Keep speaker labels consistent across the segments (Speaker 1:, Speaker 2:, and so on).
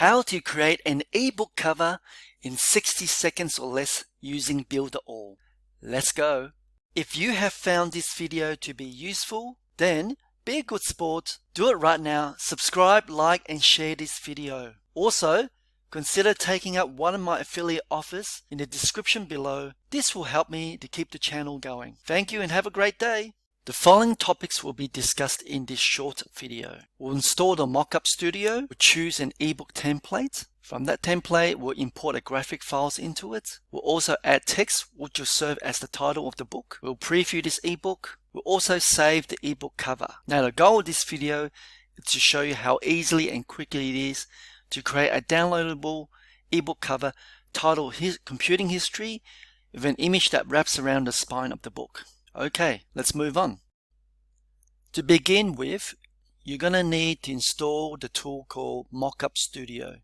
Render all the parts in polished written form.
Speaker 1: How to create an ebook cover in 60 seconds or less using BuilderAll. Let's go. If you have found this video to be useful, then be a good sport. Do it right now. Subscribe, like, and share this video. Also, consider taking up one of my affiliate offers in the description below. This will help me to keep the channel going. Thank you and have a great day. The following topics will be discussed in this short video. We'll install the Mockup Studio. We'll choose an ebook template. From that template, we'll import the graphic files into it. We'll also add text, which will serve as the title of the book. We'll preview this ebook. We'll also save the ebook cover. Now, the goal of this video is to show you how easily and quickly it is to create a downloadable ebook cover titled Computing History with an image that wraps around the spine of the book. Okay, let's move on. To begin with, you're going to need to install the tool called Mockup Studio.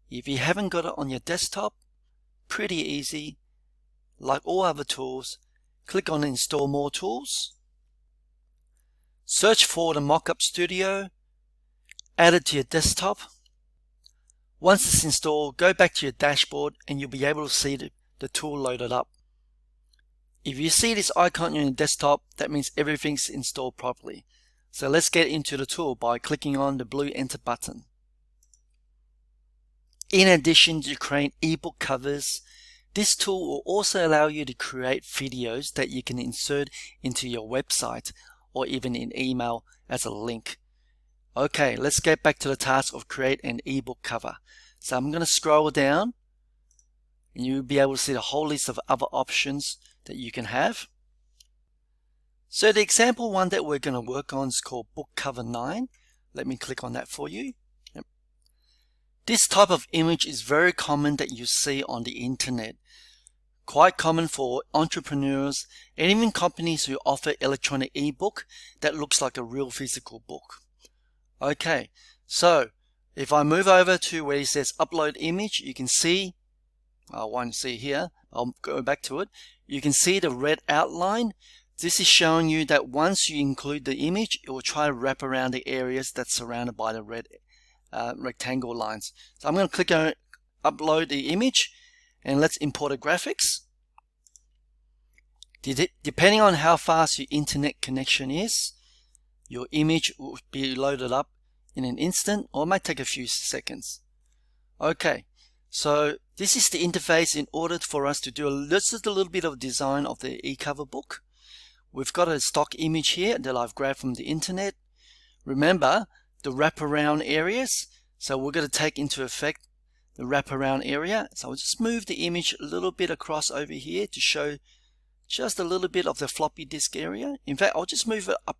Speaker 1: If you haven't got it on your desktop, pretty easy. Like all other tools, click on Install More Tools. Search for the Mockup Studio. Add it to your desktop. Once it's installed, go back to your dashboard and you'll be able to see the tool loaded up. If you see this icon on your desktop, that means everything's installed properly. So let's get into the tool by clicking on the blue Enter button. In addition to creating ebook covers, this tool will also allow you to create videos that you can insert into your website or even in email as a link. Okay, let's get back to the task of create an ebook cover. So I'm going to scroll down and you'll be able to see the whole list of other options that you can have. So the example one that we're going to work on is called Book Cover 9. Let me click on that for you. Yep. This type of image is very common that you see on the internet. Quite common for entrepreneurs and even companies who offer electronic ebook that looks like a real physical book. Okay, so if I move over to where it says upload image, you can see, I won't see here, I'll go back to it. You can see the red outline. This is showing you that once you include the image, it will try to wrap around the areas that's surrounded by the red rectangle lines. So I'm going to click on upload the image and let's import the graphics. Depending on how fast your internet connection is, your image will be loaded up in an instant or it might take a few seconds. Okay, so this is the interface in order for us to do just a little bit of design of the e-cover book. We've got a stock image here that I've grabbed from the internet. Remember the wraparound areas, so we're going to take into effect the wraparound area. So I'll just move the image a little bit across over here to show just a little bit of the floppy disk area. In fact, I'll just move it up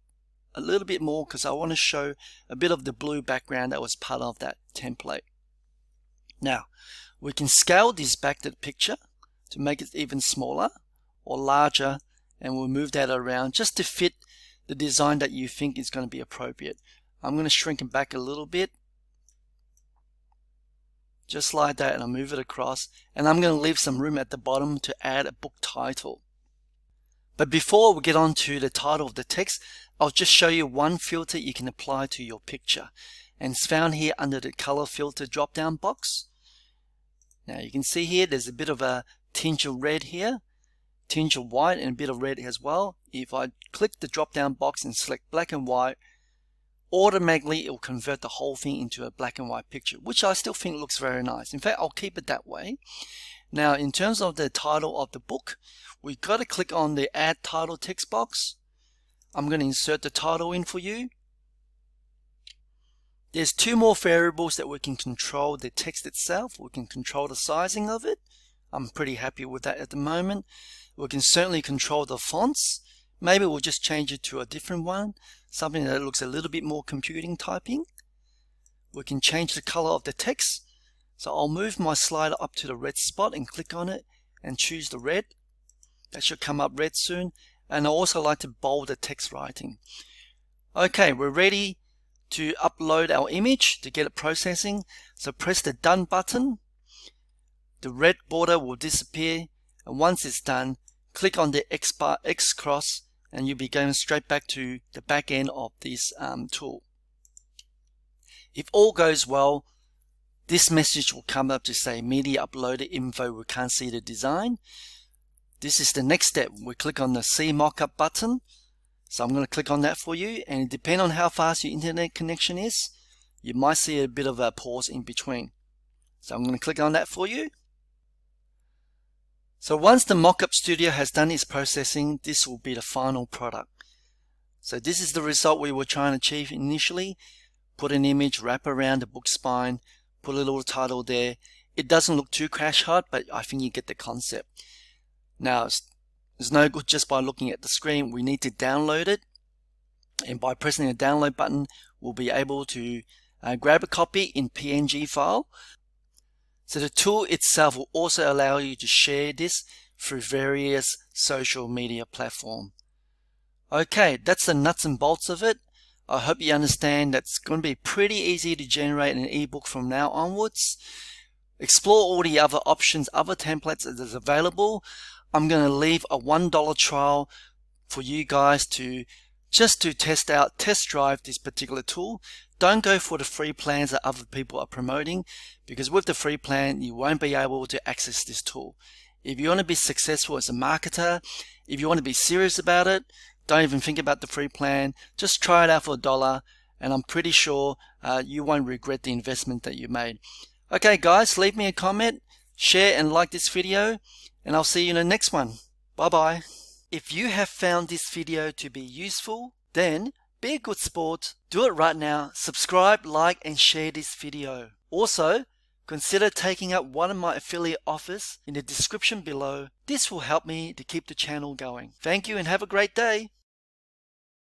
Speaker 1: a little bit more because I want to show a bit of the blue background that was part of that template. Now, we can scale this back to the picture to make it even smaller or larger, and we'll move that around just to fit the design that you think is going to be appropriate. I'm going to shrink it back a little bit, just like that, and I'll move it across, and I'm going to leave some room at the bottom to add a book title. But before we get on to the title of the text, I'll just show you one filter you can apply to your picture, and it's found here under the color filter drop down box. Now you can see here there's a bit of a tinge of red here, tinge of white, and a bit of red as well. If I click the drop down box and select black and white, automatically it will convert the whole thing into a black and white picture, which I still think looks very nice. In fact, I'll keep it that way. Now in terms of the title of the book, we've got to click on the add title text box. I'm going to insert the title in for you. There's two more variables that we can control the text itself. We can control the sizing of it. I'm pretty happy with that at the moment. We can certainly control the fonts. Maybe we'll just change it to a different one, something that looks a little bit more computing typing. We can change the color of the text. So I'll move my slider up to the red spot and click on it and choose the red. That should come up red soon. And I also like to bold the text writing. Okay, we're ready to upload our image to get it processing. So press the done button. The red border will disappear, and once it's done, click on the X cross and you'll be going straight back to the back end of this tool. If all goes well, this message will come up to say media uploaded info, we can't see the design. This is the next step. We click on the See Mockup button. So I'm going to click on that for you, and depending on how fast your internet connection is, you might see a bit of a pause in between. So I'm going to click on that for you. So once the Mockup Studio has done its processing, this will be the final product. So this is the result we were trying to achieve initially. Put an image, wrap around the book spine, put a little title there. It doesn't look too crash hard, but I think you get the concept. Now, it's no good just by looking at the screen. We need to download it, and by pressing the download button, we'll be able to grab a copy in PNG file. So the tool itself will also allow you to share this through various social media platforms. Okay, that's the nuts and bolts of it. I hope you understand that's going to be pretty easy to generate an ebook from now onwards. Explore all the other options, other templates that is available. I'm going to leave a $1 trial for you guys to just to test drive this particular tool. Don't go for the free plans that other people are promoting, because with the free plan you won't be able to access this tool. If you want to be successful as a marketer, if you want to be serious about it, don't even think about the free plan. Just try it out for $1, and I'm pretty sure you won't regret the investment that you made. Okay guys, leave me a comment, share and like this video, and I'll see you in the next one. Bye bye. If you have found this video to be useful, then be a good sport. Do it right now. Subscribe, like and share this video. Also, consider taking up one of my affiliate offers in the description below. This will help me to keep the channel going. Thank you and have a great day.